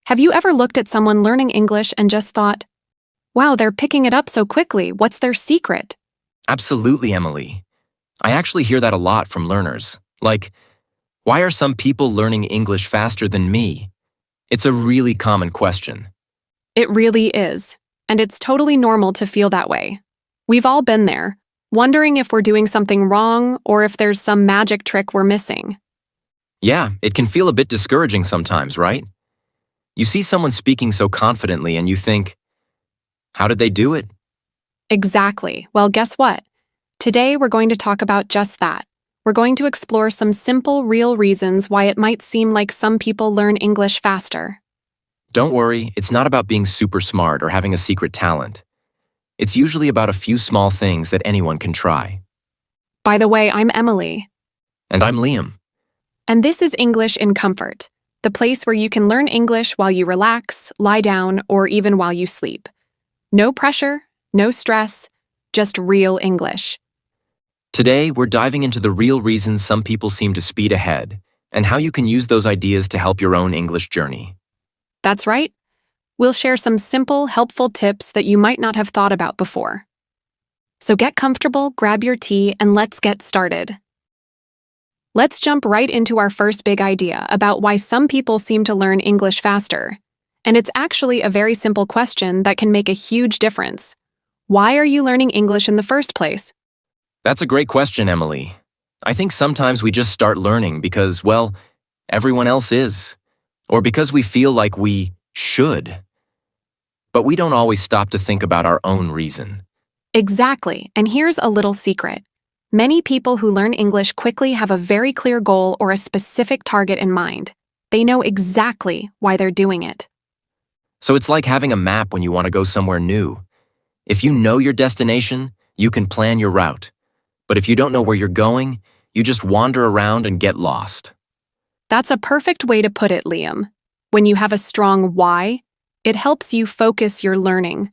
Have you ever looked at someone learning English and just thought, wow, they're picking it up so quickly, what's their secret? Absolutely, Emily. I actually hear that a lot from learners. Like, why are some people learning English faster than me? It's a really common question. It really is, and it's totally normal to feel that way. We've all been there, wondering if we're doing something wrong or if there's some magic trick we're missing. Yeah, it can feel a bit discouraging sometimes, right? You see someone speaking so confidently and you think, how did they do it? Exactly. Well, guess what? Today we're going to talk about just that. We're going to explore some simple, real reasons why it might seem like some people learn English faster. Don't worry, it's not about being super smart or having a secret talent. It's usually about a few small things that anyone can try. By the way, I'm Emily. And I'm Liam. And this is English in Comfort, the place where you can learn English while you relax, lie down, or even while you sleep. No pressure, no stress, just real English. Today, we're diving into the real reasons some people seem to speed ahead and how you can use those ideas to help your own English journey. That's right. We'll share some simple, helpful tips that you might not have thought about before. So get comfortable, grab your tea, and let's get started. Let's jump right into our first big idea about why some people seem to learn English faster. And it's actually a very simple question that can make a huge difference. Why are you learning English in the first place? That's a great question, Emily. I think sometimes we just start learning because, well, everyone else is, or because we feel like we should. But we don't always stop to think about our own reason. Exactly, and here's a little secret. Many people who learn English quickly have a very clear goal or a specific target in mind. They know exactly why they're doing it. So it's like having a map when you want to go somewhere new. If you know your destination, you can plan your route. But if you don't know where you're going, you just wander around and get lost. That's a perfect way to put it, Liam. When you have a strong why, it helps you focus your learning.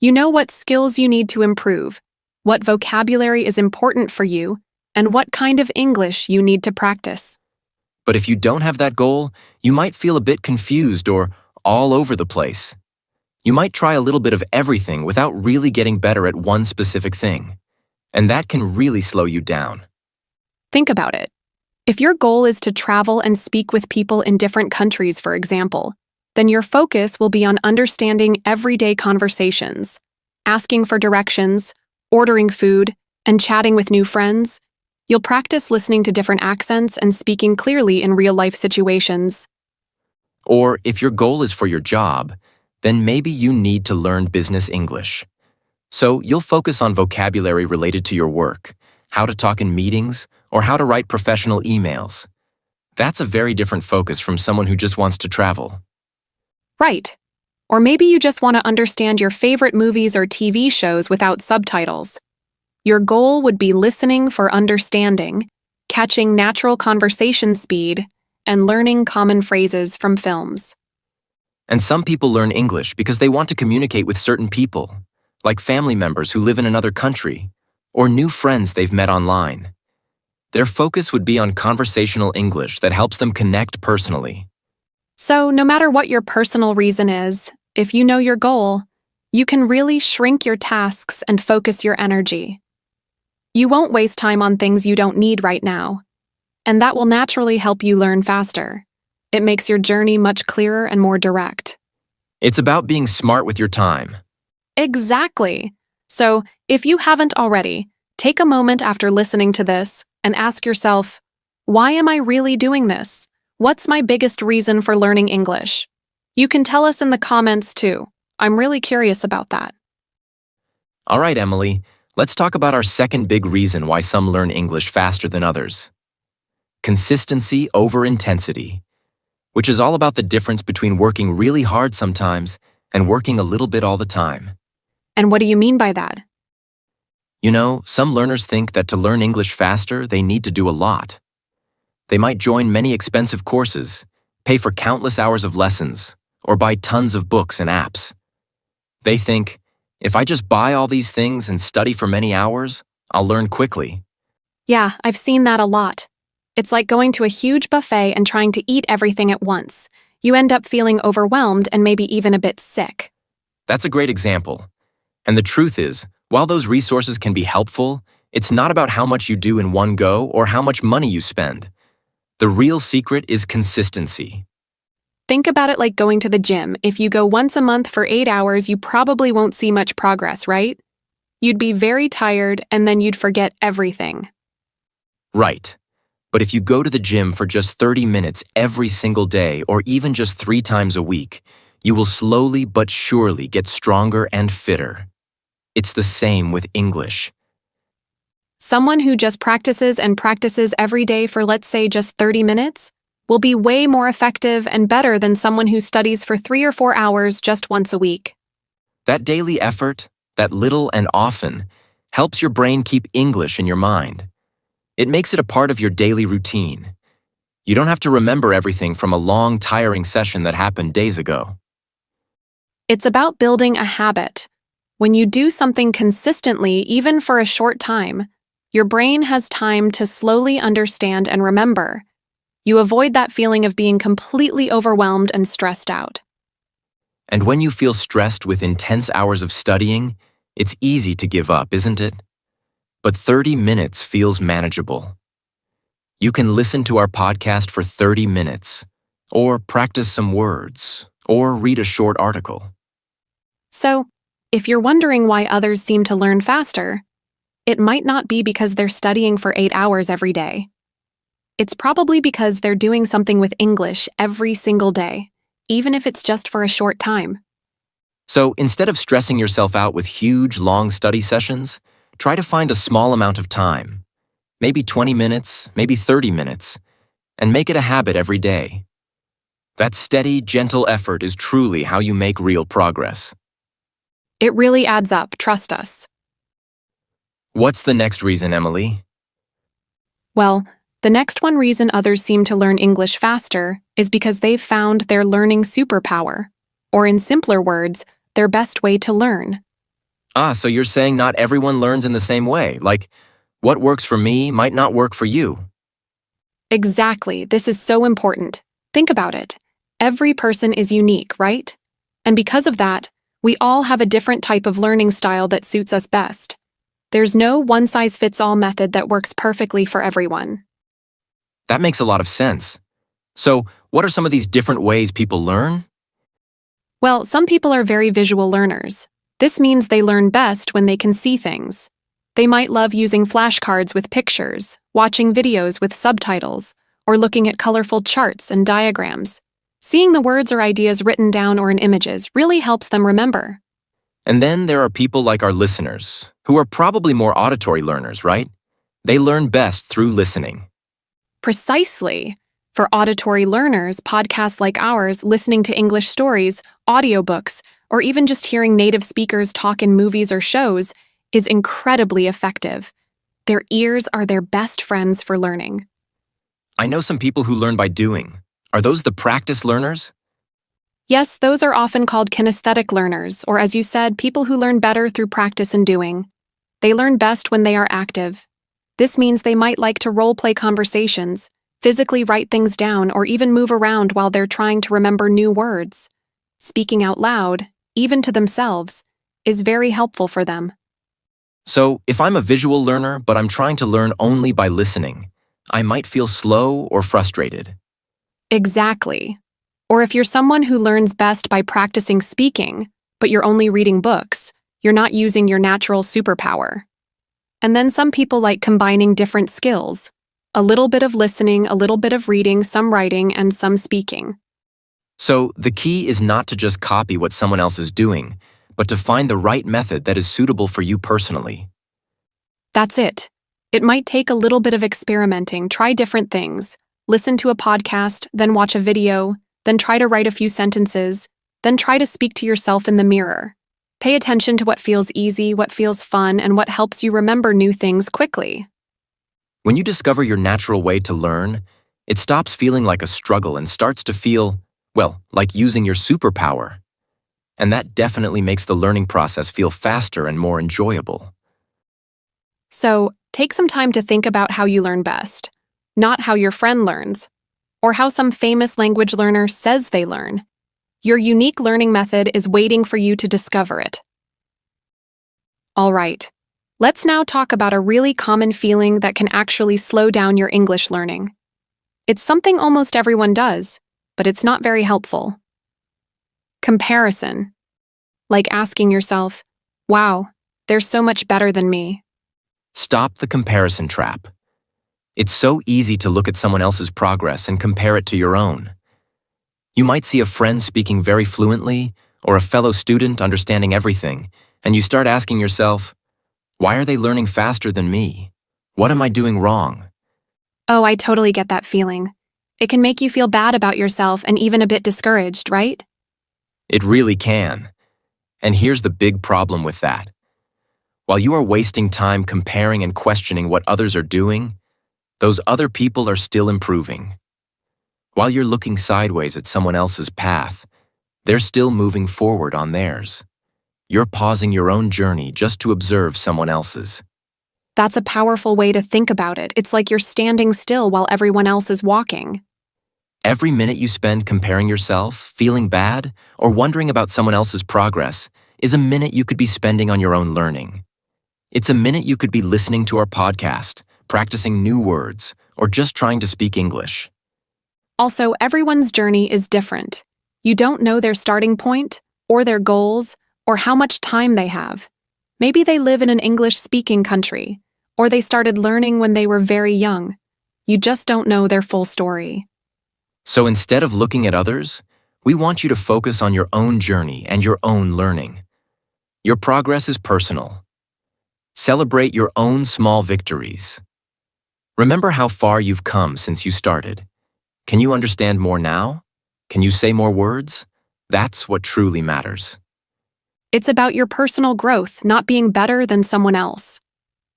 You know what skills you need to improve, what vocabulary is important for you, and what kind of English you need to practice. But if you don't have that goal, you might feel a bit confused or all over the place. You might try a little bit of everything without really getting better at one specific thing. And that can really slow you down. Think about it. If your goal is to travel and speak with people in different countries, for example, then your focus will be on understanding everyday conversations, asking for directions, ordering food, and chatting with new friends. You'll practice listening to different accents and speaking clearly in real-life situations. Or if your goal is for your job, then maybe you need to learn business English. So you'll focus on vocabulary related to your work, how to talk in meetings, or how to write professional emails. That's a very different focus from someone who just wants to travel. Right. Or maybe you just want to understand your favorite movies or TV shows without subtitles. Your goal would be listening for understanding, catching natural conversation speed, and learning common phrases from films. And some people learn English because they want to communicate with certain people, like family members who live in another country, or new friends they've met online. Their focus would be on conversational English that helps them connect personally. So, no matter what your personal reason is, if you know your goal, you can really shrink your tasks and focus your energy. You won't waste time on things you don't need right now, and that will naturally help you learn faster. It makes your journey much clearer and more direct. It's about being smart with your time. Exactly. So, if you haven't already, take a moment after listening to this and ask yourself, why am I really doing this? What's my biggest reason for learning English? You can tell us in the comments too. I'm really curious about that. All right, Emily, let's talk about our second big reason why some learn English faster than others. Consistency over intensity, which is all about the difference between working really hard sometimes and working a little bit all the time. And what do you mean by that? You know, some learners think that to learn English faster, they need to do a lot. They might join many expensive courses, pay for countless hours of lessons, or buy tons of books and apps. They think, if I just buy all these things and study for many hours, I'll learn quickly. Yeah, I've seen that a lot. It's like going to a huge buffet and trying to eat everything at once. you end up feeling overwhelmed and maybe even a bit sick. That's a great example. And the truth is, while those resources can be helpful, it's not about how much you do in one go or how much money you spend. The real secret is consistency. Think about it like going to the gym. If you go once a month for 8 hours, you probably won't see much progress, right? You'd be very tired and then you'd forget everything. Right. But if you go to the gym for just 30 minutes every single day or even just 3 times a week, you will slowly but surely get stronger and fitter. It's the same with English. Someone who just practices and practices every day for, let's say, just 30 minutes will be way more effective and better than someone who studies for 3 or 4 hours just once a week. That daily effort, that little and often, helps your brain keep English in your mind. It makes it a part of your daily routine. You don't have to remember everything from a long, tiring session that happened days ago. It's about building a habit. When you do something consistently, even for a short time, your brain has time to slowly understand and remember. You avoid that feeling of being completely overwhelmed and stressed out. And when you feel stressed with intense hours of studying, it's easy to give up, isn't it? But 30 minutes feels manageable. You can listen to our podcast for 30 minutes, or practice some words, or read a short article. So, if you're wondering why others seem to learn faster, it might not be because they're studying for 8 hours every day. It's probably because they're doing something with English every single day, even if it's just for a short time. So instead of stressing yourself out with huge, long study sessions, try to find a small amount of time, maybe 20 minutes, maybe 30 minutes, and make it a habit every day. That steady, gentle effort is truly how you make real progress. It really adds up, trust us. What's the next reason, Emily? Well, the next one reason others seem to learn English faster is because they've found their learning superpower, or in simpler words, their best way to learn. So you're saying not everyone learns in the same way, like what works for me might not work for you. Exactly, this is so important. Think about it. Every person is unique, right? And because of that, we all have a different type of learning style that suits us best. There's no one-size-fits-all method that works perfectly for everyone. That makes a lot of sense. So, what are some of these different ways people learn? Well, some people are very visual learners. This means they learn best when they can see things. They might love using flashcards with pictures, watching videos with subtitles, or looking at colorful charts and diagrams. Seeing the words or ideas written down or in images really helps them remember. And then there are people like our listeners, who are probably more auditory learners, right? They learn best through listening. Precisely. For auditory learners, podcasts like ours, listening to English stories, audiobooks, or even just hearing native speakers talk in movies or shows is incredibly effective. Their ears are their best friends for learning. I know some people who learn by doing. Are those the practice learners? Yes, those are often called kinesthetic learners, or as you said, people who learn better through practice and doing. They learn best when they are active. This means they might like to role-play conversations, physically write things down, or even move around while they're trying to remember new words. Speaking out loud, even to themselves, is very helpful for them. So, if I'm a visual learner, but I'm trying to learn only by listening, I might feel slow or frustrated. Exactly. Or if you're someone who learns best by practicing speaking, but you're only reading books, you're not using your natural superpower. And then some people like combining different skills. A little bit of listening, a little bit of reading, some writing, and some speaking. So, the key is not to just copy what someone else is doing, but to find the right method that is suitable for you personally. That's it. It might take a little bit of experimenting, try different things, listen to a podcast, then watch a video, then try to write a few sentences, then try to speak to yourself in the mirror. Pay attention to what feels easy, what feels fun, and what helps you remember new things quickly. When you discover your natural way to learn, it stops feeling like a struggle and starts to feel, well, like using your superpower. And that definitely makes the learning process feel faster and more enjoyable. So, take some time to think about how you learn best, not how your friend learns. or how some famous language learner says they learn. Your unique learning method is waiting for you to discover it. All right, let's now talk about a really common feeling that can actually slow down your English learning. It's something almost everyone does, but it's not very helpful. Comparison. Like asking yourself, wow, they're so much better than me. Stop the comparison trap. It's so easy to look at someone else's progress and compare it to your own. You might see a friend speaking very fluently or a fellow student understanding everything, and you start asking yourself, why are they learning faster than me? What am I doing wrong? Oh, I totally get that feeling. It can make you feel bad about yourself and even a bit discouraged, right? It really can. And here's the big problem with that. While you are wasting time comparing and questioning what others are doing, those other people are still improving. While you're looking sideways at someone else's path, they're still moving forward on theirs. You're pausing your own journey just to observe someone else's. That's a powerful way to think about it. It's like you're standing still while everyone else is walking. Every minute you spend comparing yourself, feeling bad, or wondering about someone else's progress is a minute you could be spending on your own learning. It's a minute you could be listening to our podcast, practicing new words, or just trying to speak English. Also, everyone's journey is different. You don't know their starting point, or their goals, or how much time they have. Maybe they live in an English-speaking country, or they started learning when they were very young. You just don't know their full story. So instead of looking at others, we want you to focus on your own journey and your own learning. Your progress is personal. Celebrate your own small victories. Remember how far you've come since you started. Can you understand more now? Can you say more words? That's what truly matters. It's about your personal growth, not being better than someone else.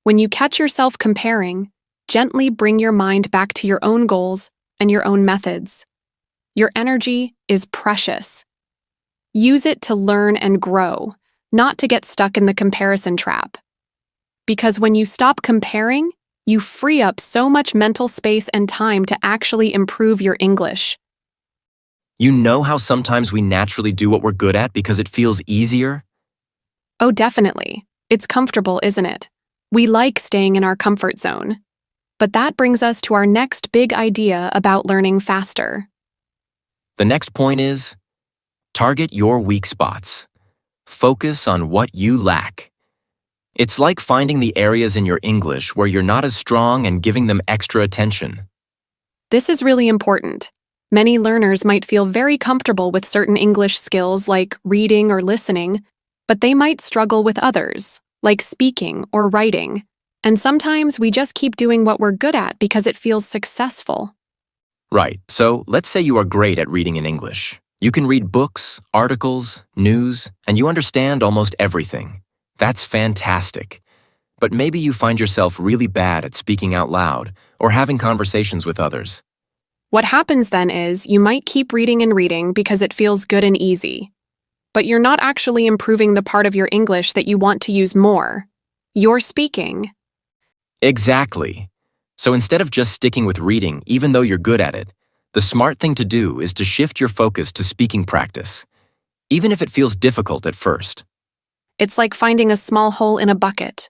When you catch yourself comparing, gently bring your mind back to your own goals and your own methods. Your energy is precious. Use it to learn and grow, not to get stuck in the comparison trap. Because when you stop comparing, you free up so much mental space and time to actually improve your English. You know how sometimes we naturally do what we're good at because it feels easier? Oh, definitely. It's comfortable, isn't it? We like staying in our comfort zone. But that brings us to our next big idea about learning faster. The next point is, target your weak spots. Focus on what you lack. It's like finding the areas in your English where you're not as strong and giving them extra attention. This is really important. Many learners might feel very comfortable with certain English skills like reading or listening, but they might struggle with others, like speaking or writing. And sometimes we just keep doing what we're good at because it feels successful. Right, so let's say you are great at reading in English. You can read books, articles, news, and you understand almost everything. That's fantastic. But maybe you find yourself really bad at speaking out loud or having conversations with others. What happens then is you might keep reading and reading because it feels good and easy. But you're not actually improving the part of your English that you want to use more. You're speaking. Exactly. So instead of just sticking with reading, even though you're good at it, the smart thing to do is to shift your focus to speaking practice, even if it feels difficult at first. It's like finding a small hole in a bucket.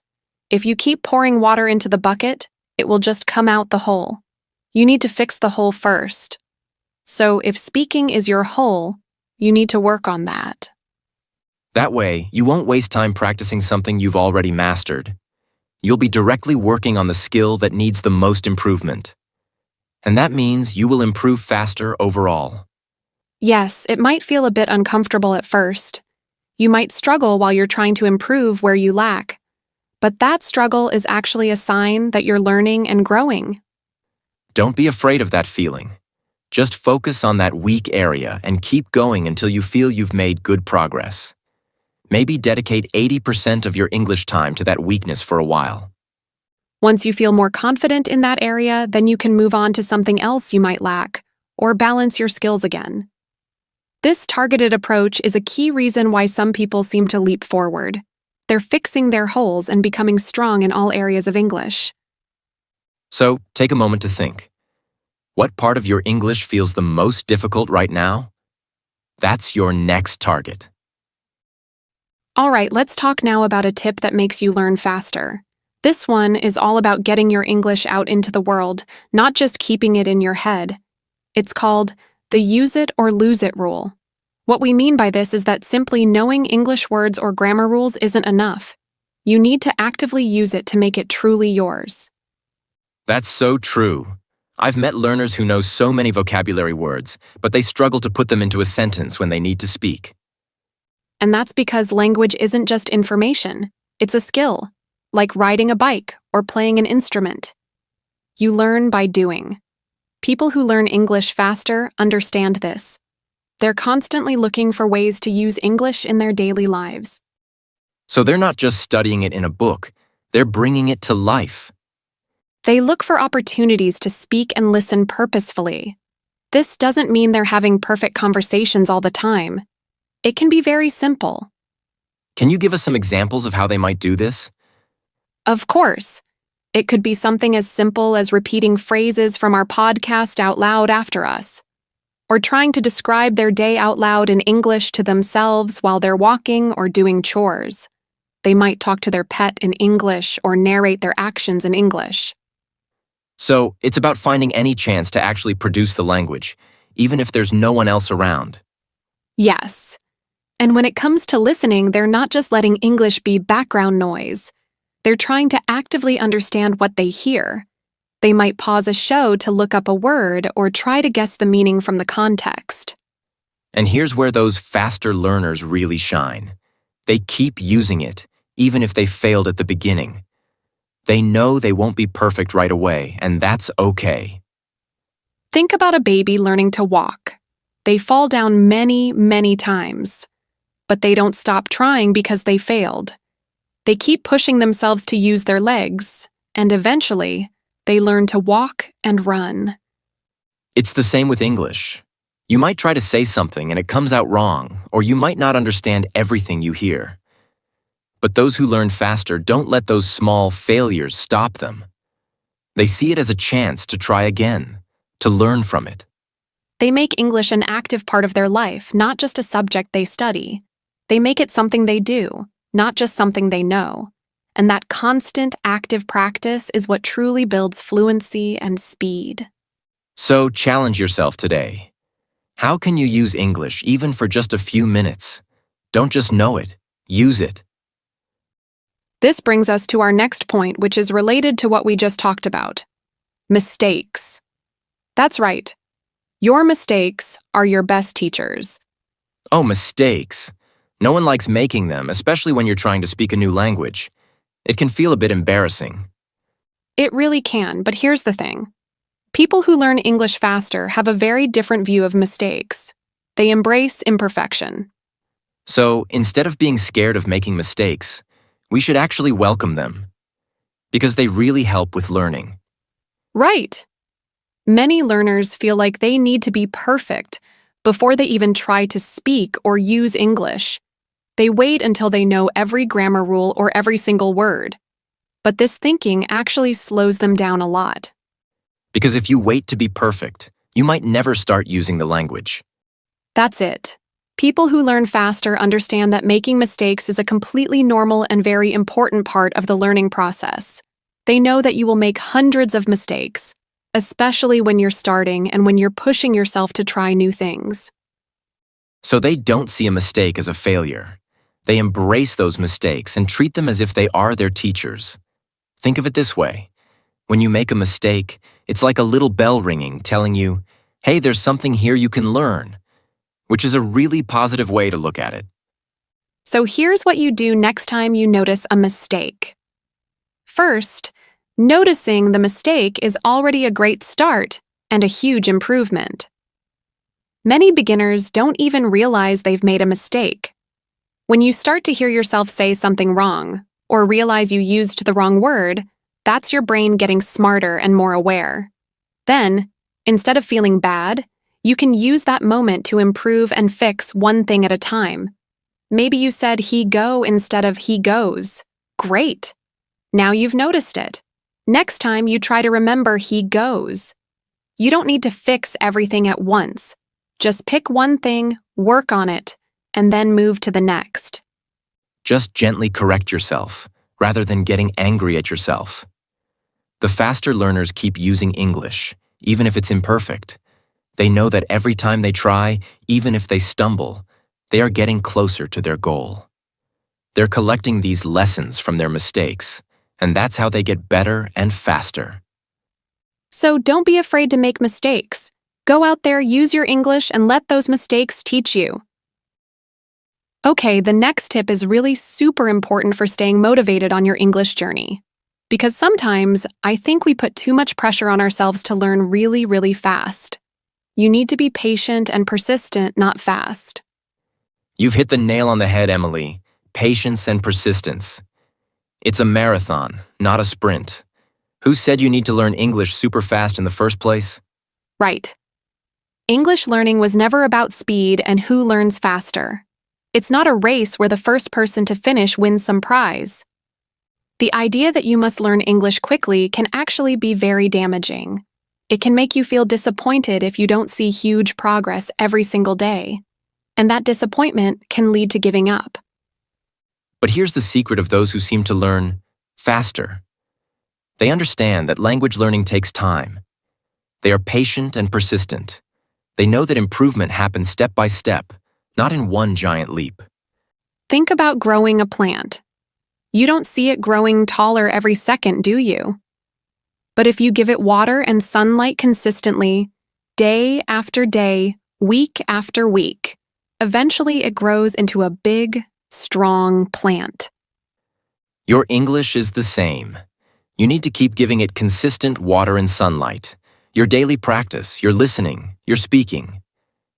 If you keep pouring water into the bucket, it will just come out the hole. You need to fix the hole first. So if speaking is your hole, you need to work on that. That way, you won't waste time practicing something you've already mastered. You'll be directly working on the skill that needs the most improvement. And that means you will improve faster overall. Yes, it might feel a bit uncomfortable at first. You might struggle while you're trying to improve where you lack. But that struggle is actually a sign that you're learning and growing. Don't be afraid of that feeling. Just focus on that weak area and keep going until you feel you've made good progress. Maybe dedicate 80% of your English time to that weakness for a while. Once you feel more confident in that area, then you can move on to something else you might lack, or balance your skills again. This targeted approach is a key reason why some people seem to leap forward. They're fixing their holes and becoming strong in all areas of English. So, take a moment to think. What part of your English feels the most difficult right now? That's your next target. All right, let's talk now about a tip that makes you learn faster. This one is all about getting your English out into the world, not just keeping it in your head. It's called the use it or lose it rule. What we mean by this is that simply knowing English words or grammar rules isn't enough. You need to actively use it to make it truly yours. That's so true. I've met learners who know so many vocabulary words, but they struggle to put them into a sentence when they need to speak. And that's because language isn't just information, it's a skill, like riding a bike or playing an instrument. You learn by doing. People who learn English faster understand this. They're constantly looking for ways to use English in their daily lives. So they're not just studying it in a book, they're bringing it to life. They look for opportunities to speak and listen purposefully. This doesn't mean they're having perfect conversations all the time. It can be very simple. Can you give us some examples of how they might do this? Of course. It could be something as simple as repeating phrases from our podcast out loud after us, or trying to describe their day out loud in English to themselves while they're walking or doing chores. They might talk to their pet in English or narrate their actions in English. So, it's about finding any chance to actually produce the language, even if there's no one else around. Yes. And when it comes to listening, they're not just letting English be background noise. They're trying to actively understand what they hear. They might pause a show to look up a word or try to guess the meaning from the context. And here's where those faster learners really shine. They keep using it, even if they failed at the beginning. They know they won't be perfect right away, and that's okay. Think about a baby learning to walk. They fall down many, many times. But they don't stop trying because they failed. They keep pushing themselves to use their legs, and eventually, they learn to walk and run. It's the same with English. You might try to say something and it comes out wrong, or you might not understand everything you hear. But those who learn faster don't let those small failures stop them. They see it as a chance to try again, to learn from it. They make English an active part of their life, not just a subject they study. They make it something they do, not just something they know. And that constant, active practice is what truly builds fluency and speed. So challenge yourself today. How can you use English even for just a few minutes? Don't just know it, use it. This brings us to our next point, which is related to what we just talked about. Mistakes. That's right. Your mistakes are your best teachers. Oh, mistakes. No one likes making them, especially when you're trying to speak a new language. It can feel a bit embarrassing. It really can, but here's the thing. People who learn English faster have a very different view of mistakes. They embrace imperfection. So, instead of being scared of making mistakes, we should actually welcome them, because they really help with learning. Right. Many learners feel like they need to be perfect before they even try to speak or use English. They wait until they know every grammar rule or every single word. But this thinking actually slows them down a lot. Because if you wait to be perfect, you might never start using the language. That's it. People who learn faster understand that making mistakes is a completely normal and very important part of the learning process. They know that you will make hundreds of mistakes, especially when you're starting and when you're pushing yourself to try new things. So they don't see a mistake as a failure. They embrace those mistakes and treat them as if they are their teachers. Think of it this way. When you make a mistake, it's like a little bell ringing telling you, hey, there's something here you can learn, which is a really positive way to look at it. So here's what you do next time you notice a mistake. First, noticing the mistake is already a great start and a huge improvement. Many beginners don't even realize they've made a mistake. When you start to hear yourself say something wrong, or realize you used the wrong word, that's your brain getting smarter and more aware. Then, instead of feeling bad, you can use that moment to improve and fix one thing at a time. Maybe you said he go instead of he goes. Great! Now you've noticed it. Next time you try to remember he goes. You don't need to fix everything at once. Just pick one thing, work on it, and then move to the next. Just gently correct yourself, rather than getting angry at yourself. The faster learners keep using English, even if it's imperfect. They know that every time they try, even if they stumble, they are getting closer to their goal. They're collecting these lessons from their mistakes, and that's how they get better and faster. So don't be afraid to make mistakes. Go out there, use your English, and let those mistakes teach you. Okay, the next tip is really super important for staying motivated on your English journey. Because sometimes I think we put too much pressure on ourselves to learn really, really fast. You need to be patient and persistent, not fast. You've hit the nail on the head, Emily. Patience and persistence. It's a marathon, not a sprint. Who said you need to learn English super fast in the first place? Right. English learning was never about speed and who learns faster. It's not a race where the first person to finish wins some prize. The idea that you must learn English quickly can actually be very damaging. It can make you feel disappointed if you don't see huge progress every single day. And that disappointment can lead to giving up. But here's the secret of those who seem to learn faster. They understand that language learning takes time. They are patient and persistent. They know that improvement happens step by step, not in one giant leap. Think about growing a plant. You don't see it growing taller every second, do you? But if you give it water and sunlight consistently, day after day, week after week, eventually it grows into a big, strong plant. Your English is the same. You need to keep giving it consistent water and sunlight. Your daily practice, your listening, your speaking.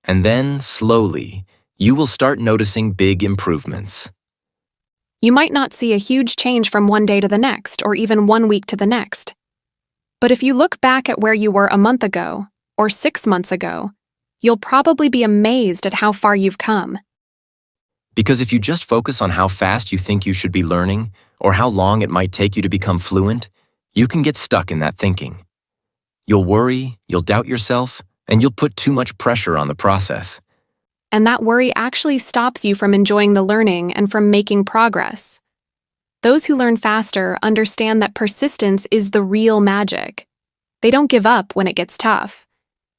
And then, slowly, you will start noticing big improvements. You might not see a huge change from one day to the next, or even 1 week to the next. But if you look back at where you were a month ago, or 6 months ago, you'll probably be amazed at how far you've come. Because if you just focus on how fast you think you should be learning, or how long it might take you to become fluent, you can get stuck in that thinking. You'll worry, you'll doubt yourself, and you'll put too much pressure on the process. And that worry actually stops you from enjoying the learning and from making progress. Those who learn faster understand that persistence is the real magic. They don't give up when it gets tough.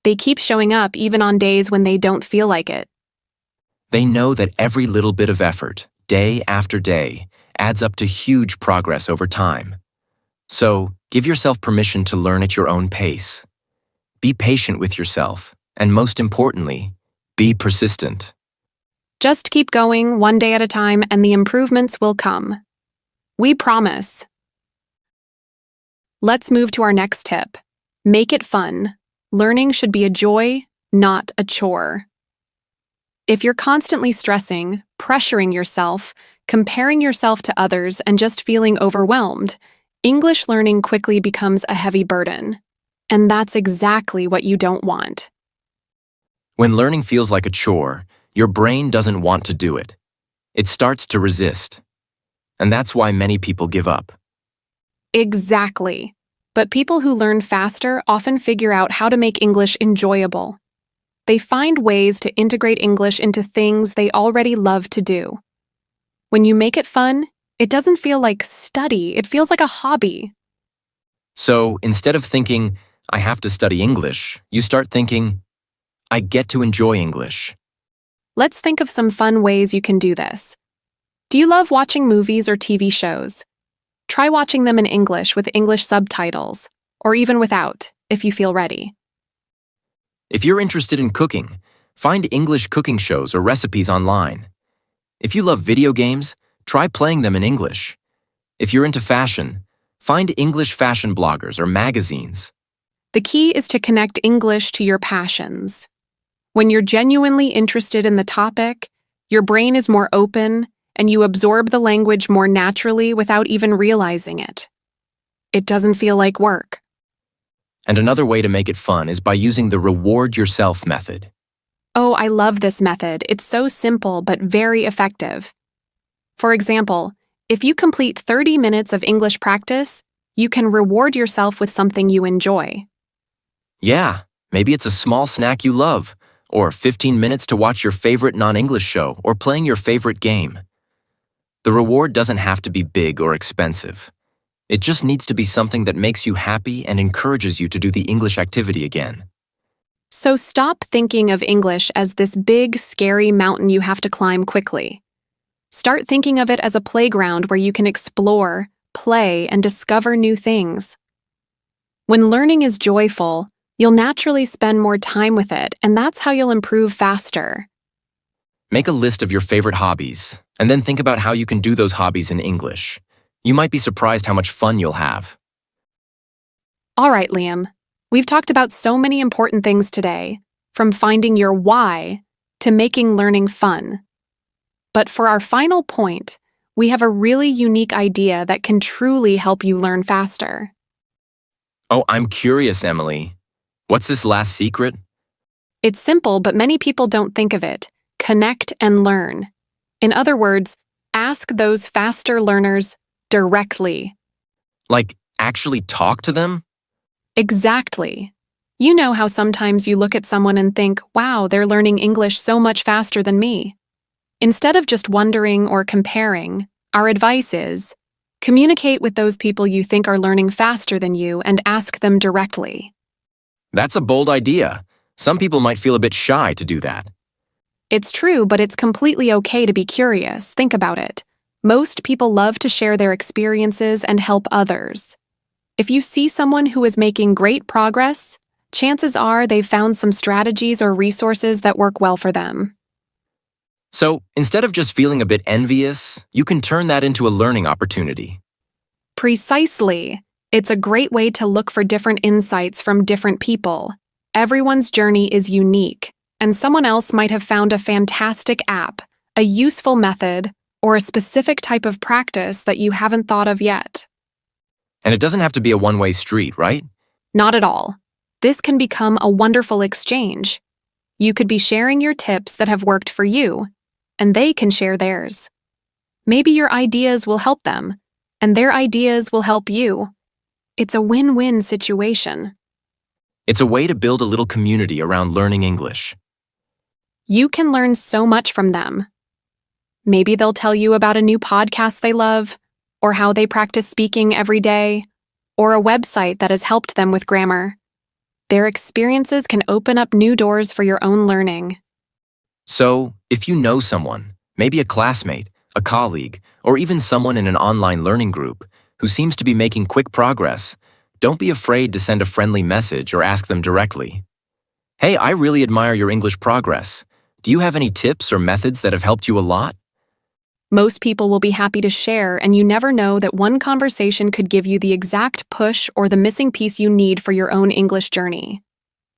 They keep showing up even on days when they don't feel like it. They know that every little bit of effort, day after day, adds up to huge progress over time. So, give yourself permission to learn at your own pace. Be patient with yourself, and most importantly, be persistent. Just keep going one day at a time and the improvements will come. We promise. Let's move to our next tip. Make it fun. Learning should be a joy, not a chore. If you're constantly stressing, pressuring yourself, comparing yourself to others, and just feeling overwhelmed, English learning quickly becomes a heavy burden. And that's exactly what you don't want. When learning feels like a chore, your brain doesn't want to do it. It starts to resist. And that's why many people give up. Exactly. But people who learn faster often figure out how to make English enjoyable. They find ways to integrate English into things they already love to do. When you make it fun, it doesn't feel like study, it feels like a hobby. So, instead of thinking, I have to study English, you start thinking, I get to enjoy English. Let's think of some fun ways you can do this. Do you love watching movies or TV shows? Try watching them in English with English subtitles, or even without, if you feel ready. If you're interested in cooking, find English cooking shows or recipes online. If you love video games, try playing them in English. If you're into fashion, find English fashion bloggers or magazines. The key is to connect English to your passions. When you're genuinely interested in the topic, your brain is more open and you absorb the language more naturally without even realizing it. It doesn't feel like work. And another way to make it fun is by using the reward yourself method. Oh, I love this method. It's so simple but very effective. For example, if you complete 30 minutes of English practice, you can reward yourself with something you enjoy. Yeah, Maybe it's a small snack you love, or 15 minutes to watch your favorite non-English show, or playing your favorite game. The reward doesn't have to be big or expensive. It just needs to be something that makes you happy and encourages you to do the English activity again. So stop thinking of English as this big, scary mountain you have to climb quickly. Start thinking of it as a playground where you can explore, play, and discover new things. When learning is joyful, you'll naturally spend more time with it, and that's how you'll improve faster. Make a list of your favorite hobbies, and then think about how you can do those hobbies in English. You might be surprised how much fun you'll have. All right, Liam. We've talked about so many important things today, from finding your why to making learning fun. But for our final point, we have a really unique idea that can truly help you learn faster. Oh, I'm curious, Emily. What's this last secret? It's simple, but many people don't think of it. Connect and learn. In other words, ask those faster learners directly. Like, actually talk to them? Exactly. You know how sometimes you look at someone and think, wow, they're learning English so much faster than me. Instead of just wondering or comparing, our advice is, communicate with those people you think are learning faster than you and ask them directly. That's a bold idea. Some people might feel a bit shy to do that. It's true, but it's completely okay to be curious. Think about it. Most people love to share their experiences and help others. If you see someone who is making great progress, chances are they've found some strategies or resources that work well for them. So, instead of just feeling a bit envious, you can turn that into a learning opportunity. Precisely. It's a great way to look for different insights from different people. Everyone's journey is unique, and someone else might have found a fantastic app, a useful method, or a specific type of practice that you haven't thought of yet. And it doesn't have to be a one-way street, right? Not at all. This can become a wonderful exchange. You could be sharing your tips that have worked for you, and they can share theirs. Maybe your ideas will help them, and their ideas will help you. It's a win-win situation. It's a way to build a little community around learning English. You can learn so much from them. Maybe they'll tell you about a new podcast they love, or how they practice speaking every day, or a website that has helped them with grammar. Their experiences can open up new doors for your own learning. So, if you know someone, maybe a classmate, a colleague, or even someone in an online learning group who seems to be making quick progress, don't be afraid to send a friendly message or ask them directly. Hey, I really admire your English progress. Do you have any tips or methods that have helped you a lot? Most people will be happy to share, and you never know that one conversation could give you the exact push or the missing piece you need for your own English journey.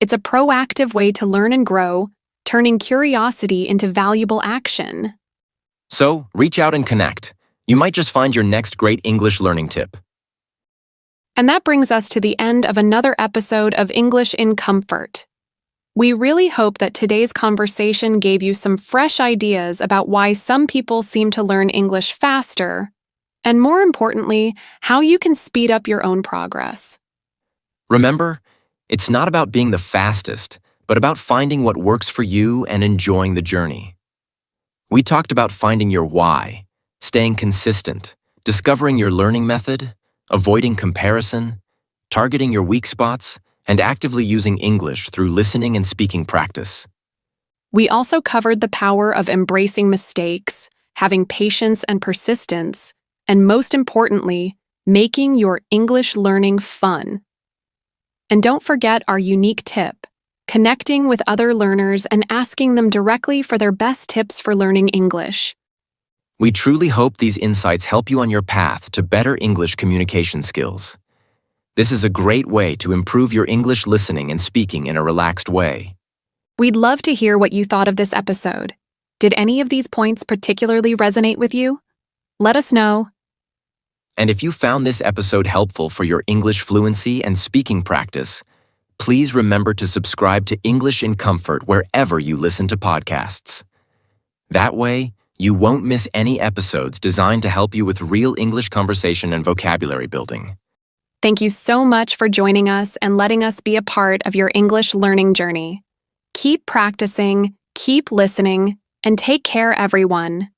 It's a proactive way to learn and grow, turning curiosity into valuable action. So, reach out and connect. You might just find your next great English learning tip. And that brings us to the end of another episode of English in Comfort. We really hope that today's conversation gave you some fresh ideas about why some people seem to learn English faster, and more importantly, how you can speed up your own progress. Remember, it's not about being the fastest, but about finding what works for you and enjoying the journey. We talked about finding your why, staying consistent, discovering your learning method, avoiding comparison, targeting your weak spots, and actively using English through listening and speaking practice. We also covered the power of embracing mistakes, having patience and persistence, and most importantly, making your English learning fun. And don't forget our unique tip, connecting with other learners and asking them directly for their best tips for learning English. We truly hope these insights help you on your path to better English communication skills. This is a great way to improve your English listening and speaking in a relaxed way. We'd love to hear what you thought of this episode. Did any of these points particularly resonate with you? Let us know. And if you found this episode helpful for your English fluency and speaking practice, please remember to subscribe to English in Comfort wherever you listen to podcasts. That way, you won't miss any episodes designed to help you with real English conversation and vocabulary building. Thank you so much for joining us and letting us be a part of your English learning journey. Keep practicing, keep listening, and take care, everyone.